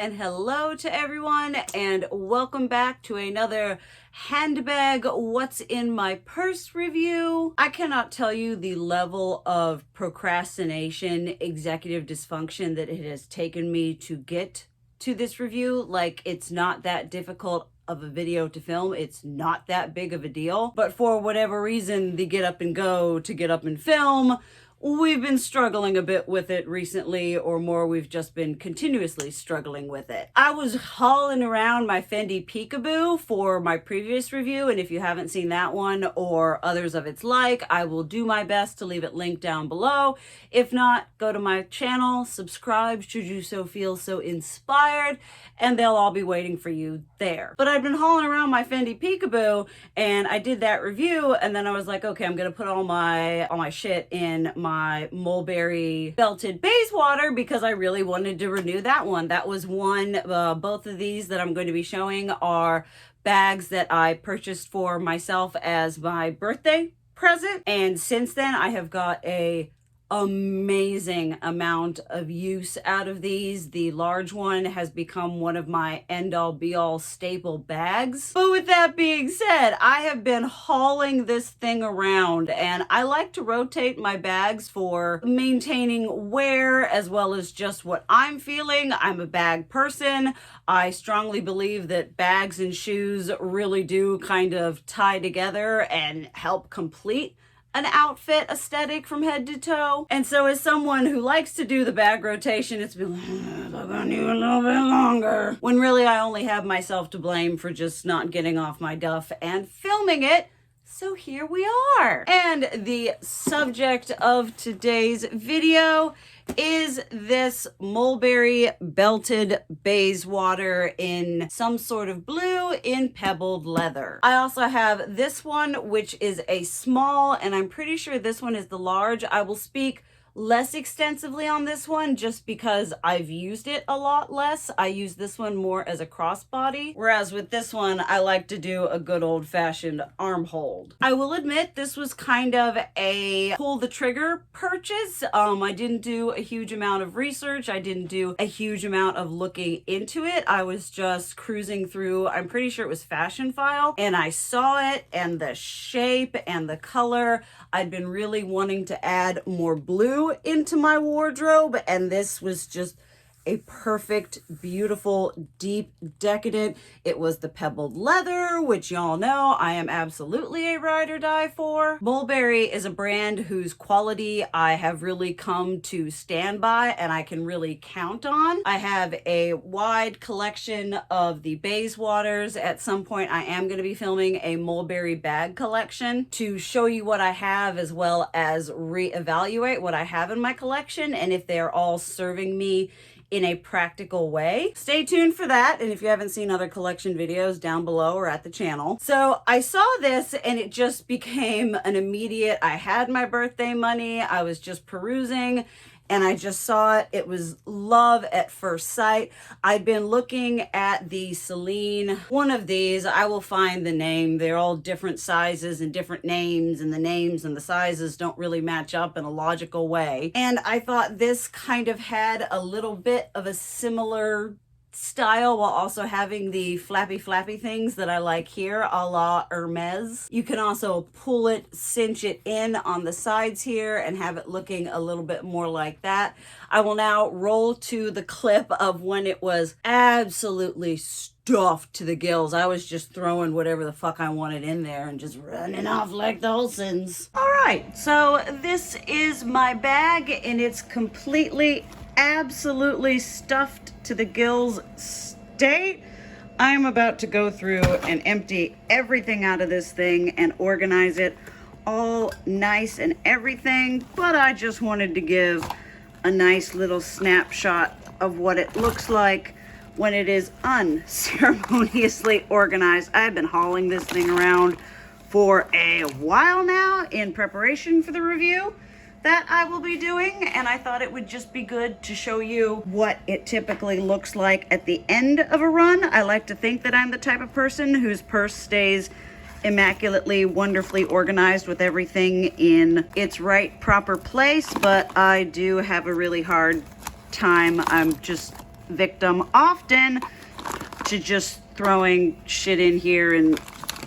and hello to everyone, and welcome back to another handbag what's in my purse review. I cannot tell you the level of procrastination, executive dysfunction that it has taken me to get to this review. Like, it's not that difficult of a video to film. It's not that big of a deal, but for whatever reason, the get up and go to get up and film, we've been struggling a bit with it recently, or more, we've just been continuously struggling with it. I was hauling around my Fendi Peekaboo for my previous review, and if you haven't seen that one or others of its like, I will do my best to leave it linked down below. If not, go to my channel, subscribe should you so feel so inspired, and they'll all be waiting for you there. But I've been hauling around my Fendi Peekaboo, and I did that review, and then I was like, okay, I'm gonna put all my shit in my Mulberry belted Bayswater because I really wanted to renew that one. That was one. Both of these that I'm going to be showing are bags that I purchased for myself as my birthday present, and since then I have got a amazing amount of use out of these. The large one has become one of my end-all be-all staple bags. But with that being said, I have been hauling this thing around, and I like to rotate my bags for maintaining wear as well as just what I'm feeling. I'm a bag person. I strongly believe that bags and shoes really do kind of tie together and help complete an outfit aesthetic from head to toe. And so as someone who likes to do the bag rotation, it's been like, I'm gonna need a little bit longer. When really I only have myself to blame for just not getting off my duff and filming it. So here we are. And the subject of today's video is this Mulberry belted Bayswater in some sort of blue in pebbled leather. I also have this one, which is a small, and I'm pretty sure this one is the large. I will speak less extensively on this one just because I've used it a lot less. I use this one more as a crossbody, whereas with this one I like to do a good old-fashioned arm hold. I will admit this was kind of a pull the trigger purchase. I didn't do a huge amount of research. I didn't do a huge amount of looking into it. I was just cruising through, I'm pretty sure it was Fashion File, and I saw it and the shape and the color. I'd been really wanting to add more blue into my wardrobe, and this was just a perfect, beautiful, deep, decadent. It was the pebbled leather, which y'all know I am absolutely a ride or die for. Mulberry is a brand whose quality I have really come to stand by and I can really count on. I have a wide collection of the Bayswaters. At some point I am going to be filming a Mulberry bag collection to show you what I have as well as reevaluate what I have in my collection and if they're all serving me in a practical way. Stay tuned for that, and if you haven't seen other collection videos, down below or at the channel. So I saw this and it just became an immediate, I had my birthday money, I was just perusing, and I just saw it. It was love at first sight. I'd been looking at the Celine, one of these, I will find the name. They're all different sizes and different names, and the names and the sizes don't really match up in a logical way. And I thought this kind of had a little bit of a similar style while also having the flappy things that I like here, a la Hermes. You can also pull it, cinch it in on the sides here and have it looking a little bit more like that. I will now roll to the clip of when it was absolutely stuffed to the gills. I was just throwing whatever the fuck I wanted in there and just running off like the Olsons. All right, so this is my bag and it's completely, absolutely stuffed to the gills state. I'm about to go through and empty everything out of this thing and organize it all nice and everything, but I just wanted to give a nice little snapshot of what it looks like when it is unceremoniously organized. I've been hauling this thing around for a while now in preparation for the review that I will be doing, and I thought it would just be good to show you what it typically looks like at the end of a run. I like to think that I'm the type of person whose purse stays immaculately, wonderfully organized with everything in its right, proper place, but I do have a really hard time. I'm just victim often to just throwing shit in here and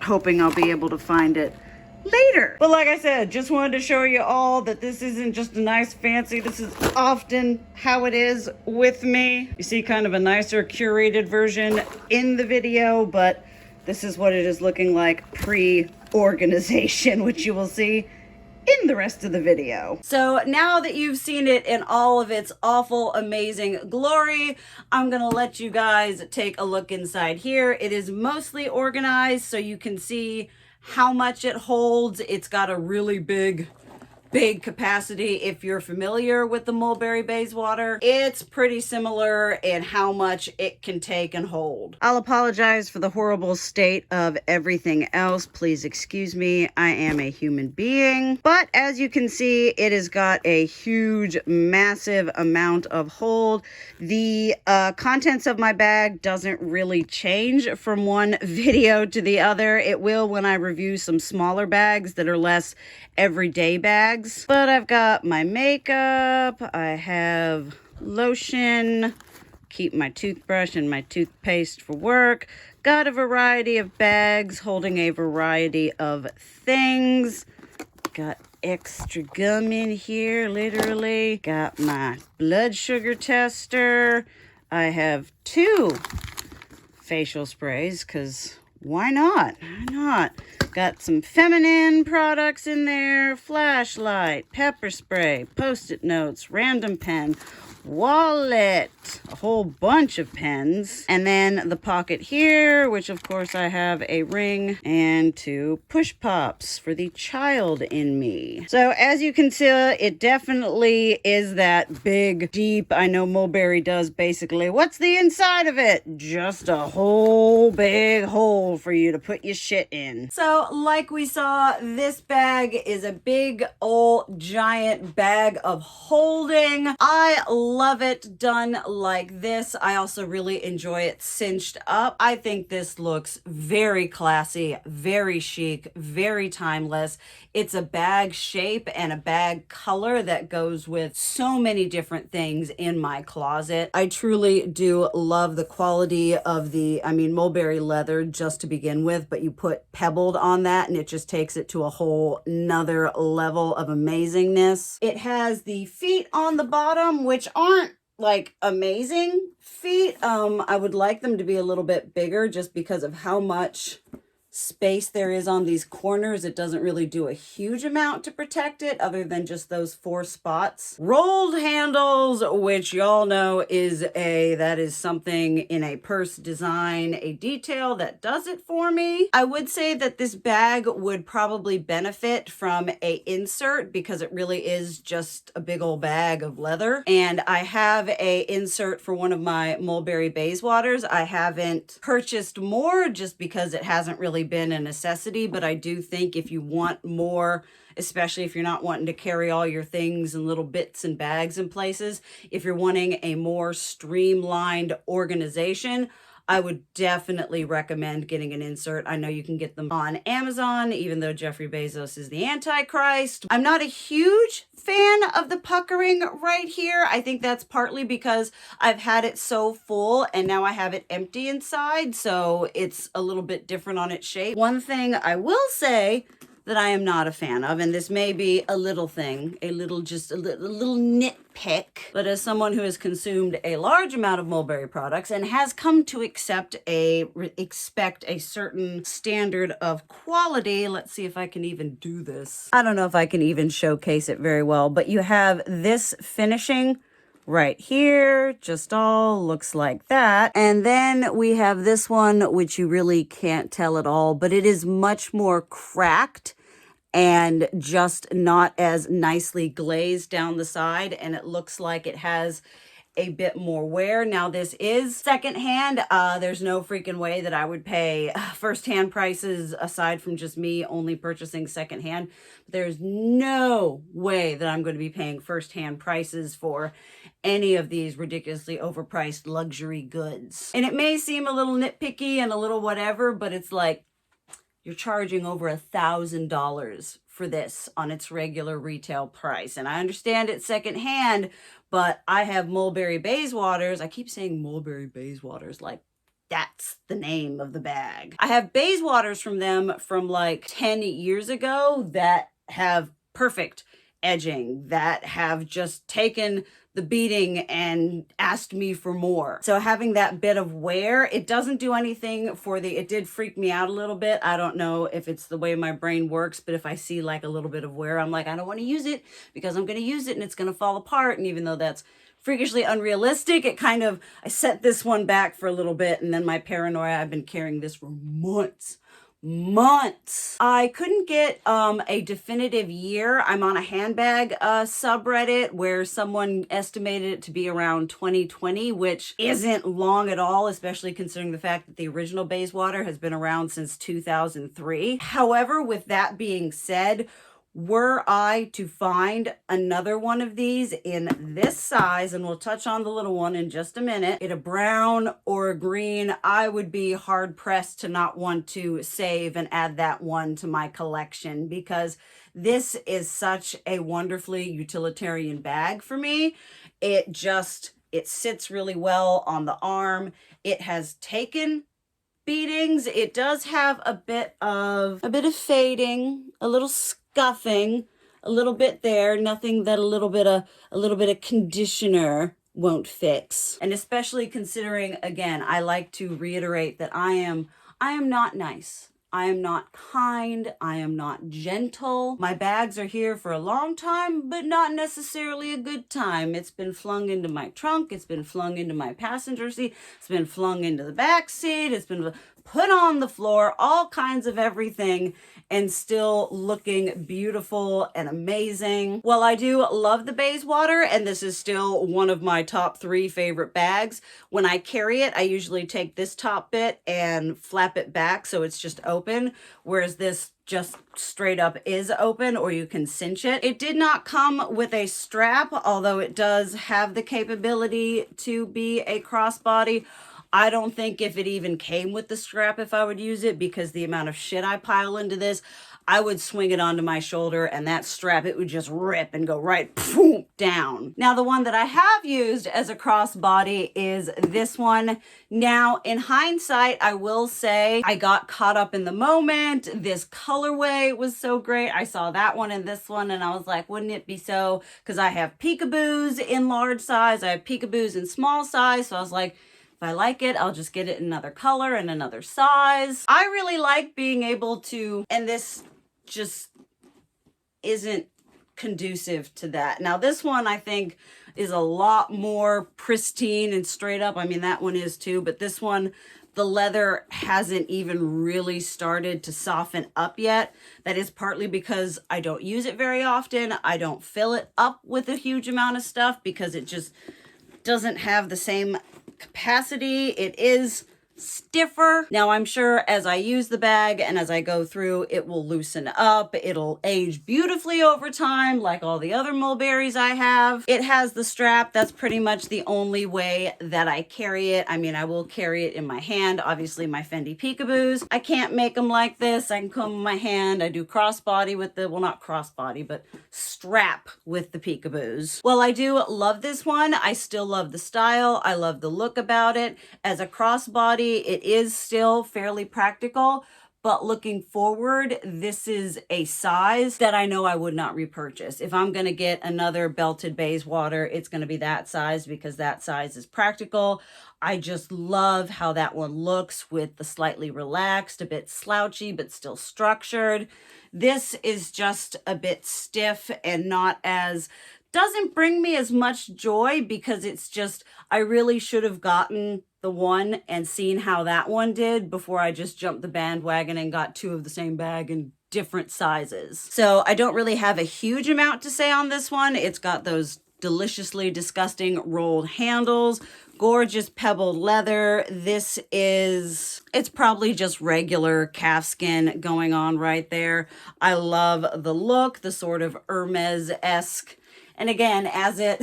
hoping I'll be able to find it later. But like I said, just wanted to show you all that this isn't just a nice fancy, this is often how it is with me. You see kind of a nicer curated version in the video, but this is what it is looking like pre-organization, which you will see in the rest of the video. So now that you've seen it in all of its awful, amazing glory, I'm gonna let you guys take a look inside here. It is mostly organized so you can see how much it holds. It's got a really big capacity. If you're familiar with the Mulberry Bayswater, it's pretty similar in how much it can take and hold. I'll apologize for the horrible state of everything else. Please excuse me. I am a human being. But as you can see, it has got a huge, massive amount of hold. The contents of my bag doesn't really change from one video to the other. It will when I review some smaller bags that are less everyday bags. But I've got my makeup, I have lotion, keep my toothbrush and my toothpaste for work, got a variety of bags holding a variety of things, got extra gum in here, literally, got my blood sugar tester, I have 2 facial sprays, because why not? Why not? Got some feminine products in there, flashlight, pepper spray, post-it notes, random pen, wallet, a whole bunch of pens, and then the pocket here, which of course I have a ring and 2 push pops for the child in me. So as you can see, it definitely is that big, deep, I know Mulberry does basically, what's the inside of it? Just a whole big hole for you to put your shit in. So like we saw, this bag is a big old giant bag of holding. I love it done like this. I also really enjoy it cinched up. I think this looks very classy, very chic, very timeless. It's a bag shape and a bag color that goes with so many different things in my closet. I truly do love the quality of the, Mulberry leather just to begin with, but you put pebbled on that and it just takes it to a whole nother level of amazingness. It has the feet on the bottom, which aren't like amazing feet. I would like them to be a little bit bigger just because of how much space there is on these corners. It doesn't really do a huge amount to protect it other than just those 4 spots. Rolled handles, which y'all know that is something in a purse design, a detail that does it for me. I would say that this bag would probably benefit from a insert because it really is just a big old bag of leather. And I have a insert for one of my Mulberry Bayswaters. I haven't purchased more just because it hasn't really been a necessity, but I do think if you want more, especially if you're not wanting to carry all your things in little bits and bags in places, if you're wanting a more streamlined organization, I would definitely recommend getting an insert. I know you can get them on Amazon, even though Jeffrey Bezos is the Antichrist. I'm not a huge fan of the puckering right here. I think that's partly because I've had it so full and now I have it empty inside, so it's a little bit different on its shape. One thing I will say that I am not a fan of, and this may be a little thing, a little nitpick, but as someone who has consumed a large amount of Mulberry products and has come to expect a certain standard of quality, let's see if I can even do this. I don't know if I can even showcase it very well, but you have this finishing right here, just all looks like that. And then we have this one, which you really can't tell at all, but it is much more cracked and just not as nicely glazed down the side, and it looks like it has a bit more wear. Now this is secondhand. There's no freaking way that I would pay first-hand prices aside from just me only purchasing secondhand. There's no way that I'm going to be paying first-hand prices for any of these ridiculously overpriced luxury goods. And it may seem a little nitpicky and a little whatever, but it's like, you're charging over $1,000 for this on its regular retail price. And I understand it's secondhand, but I have Mulberry Bayswaters. I keep saying Mulberry Bayswaters like that's the name of the bag. I have Bayswaters from them from like 10 years ago that have perfect edging, that have just taken the beating and asked me for more. So having that bit of wear, it doesn't do anything for the, it did freak me out a little bit. I don't know if it's the way my brain works, but if I see like a little bit of wear, I'm like, I don't want to use it because I'm going to use it and it's going to fall apart. And even though that's freakishly unrealistic, it kind of, I set this one back for a little bit, and then my paranoia, I've been carrying this for months. I couldn't get a definitive year. I'm on a handbag subreddit where someone estimated it to be around 2020, which isn't long at all, especially considering the fact that the original Bayswater has been around since 2003. However, with that being said, were I to find another one of these in this size, and we'll touch on the little one in just a minute, in a brown or a green, I would be hard pressed to not want to save and add that one to my collection, because this is such a wonderfully utilitarian bag for me. It sits really well on the arm. It has taken beatings. It does have a bit of fading, a little scuffing, a little bit there, nothing that a little bit of conditioner won't fix. And especially considering, again, I like to reiterate that I am not nice. I am not kind. I am not gentle. My bags are here for a long time, but not necessarily a good time. It's been flung into my trunk. It's been flung into my passenger seat. It's been flung into the back seat. It's been put on the floor, all kinds of everything, and still looking beautiful and amazing. While I do love the Bayswater, and this is still one of my top 3 favorite bags, when I carry it, I usually take this top bit and flap it back so it's just open, whereas this just straight up is open, or you can cinch it. It did not come with a strap, although it does have the capability to be a crossbody. I don't think if it even came with the strap if I would use it, because the amount of shit I pile into this, I would swing it onto my shoulder and that strap, it would just rip and go right poof, down. Now, the one that I have used as a crossbody is this one. Now, in hindsight, I will say I got caught up in the moment. This colorway was so great. I saw that one and this one and I was like, wouldn't it be so? Because I have peekaboos in large size. I have peekaboos in small size. So I was like, if I like it, I'll just get it in another color and another size. I really like being able to, and this just isn't conducive to that. Now, this one I think is a lot more pristine and straight up. I mean, that one is too, but this one, the leather hasn't even really started to soften up yet. That is partly because I don't use it very often. I don't fill it up with a huge amount of stuff because it just doesn't have the same capacity. It is stiffer. Now, I'm sure as I use the bag and as I go through, it will loosen up. It'll age beautifully over time, like all the other mulberries I have. It has the strap. That's pretty much the only way that I carry it. I mean, I will carry it in my hand. Obviously, my Fendi Peekaboos, I can't make them like this. I can comb in my hand. I do crossbody with the, well, not crossbody, but strap with the Peekaboos. Well, I do love this one. I still love the style. I love the look about it. As a crossbody, it is still fairly practical, but looking forward, this is a size that I know I would not repurchase. If I'm going to get another belted Bayswater, it's going to be that size because that size is practical. I just love how that one looks with the slightly relaxed, a bit slouchy, but still structured. This is just a bit stiff and not as, doesn't bring me as much joy because it's just, I really should have gotten the one and seen how that one did before I just jumped the bandwagon and got 2 of the same bag in different sizes. So I don't really have a huge amount to say on this one. It's got those deliciously disgusting rolled handles, gorgeous pebbled leather. This is, it's probably just regular calfskin going on right there. I love the look, the sort of Hermes-esque. And again, as it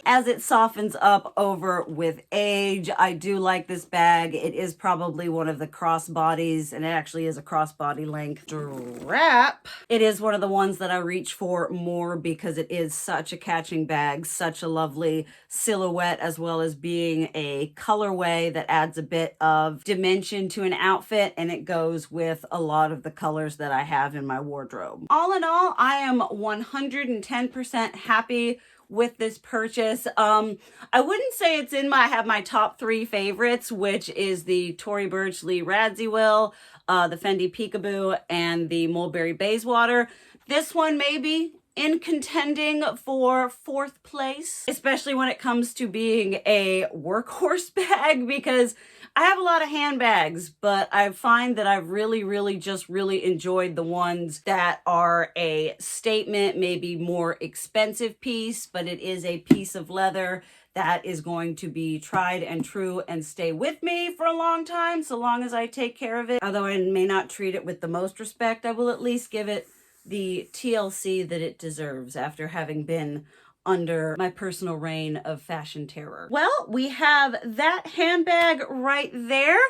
as it softens up over with age. I do like this bag. It is probably one of the crossbodies, and it actually is a crossbody length strap. It is one of the ones that I reach for more because it is such a catching bag, such a lovely silhouette, as well as being a colorway that adds a bit of dimension to an outfit, and it goes with a lot of the colors that I have in my wardrobe. All in all, I am 110% happy with this purchase. I wouldn't say it's in I have my top 3 favorites, which is the Tory Burch Lee Radziwill, the Fendi Peekaboo, and the Mulberry Bayswater. This one maybe in contending for 4th place, especially when it comes to being a workhorse bag, because I have a lot of handbags, but I find that I've really just enjoyed the ones that are a statement, maybe more expensive piece, but it is a piece of leather that is going to be tried and true and stay with me for a long time, so long as I take care of it. Although I may not treat it with the most respect, I will at least give it the TLC that it deserves after having been under my personal reign of fashion terror. Well, we have that handbag right there.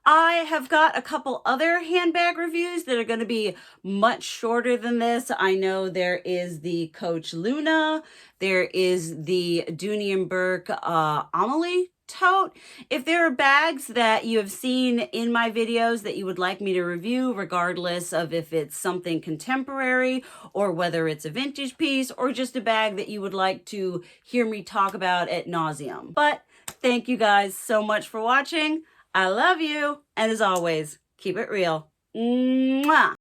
I have got a couple other handbag reviews that are going to be much shorter than this. I know there is the Coach Luna, there is the Dooney & Bourke Amelie tote. If there are bags that you have seen in my videos that you would like me to review, regardless of if it's something contemporary or whether it's a vintage piece or just a bag that you would like to hear me talk about ad nauseum. But thank you guys so much for watching. I love you. And as always, keep it real. Mwah!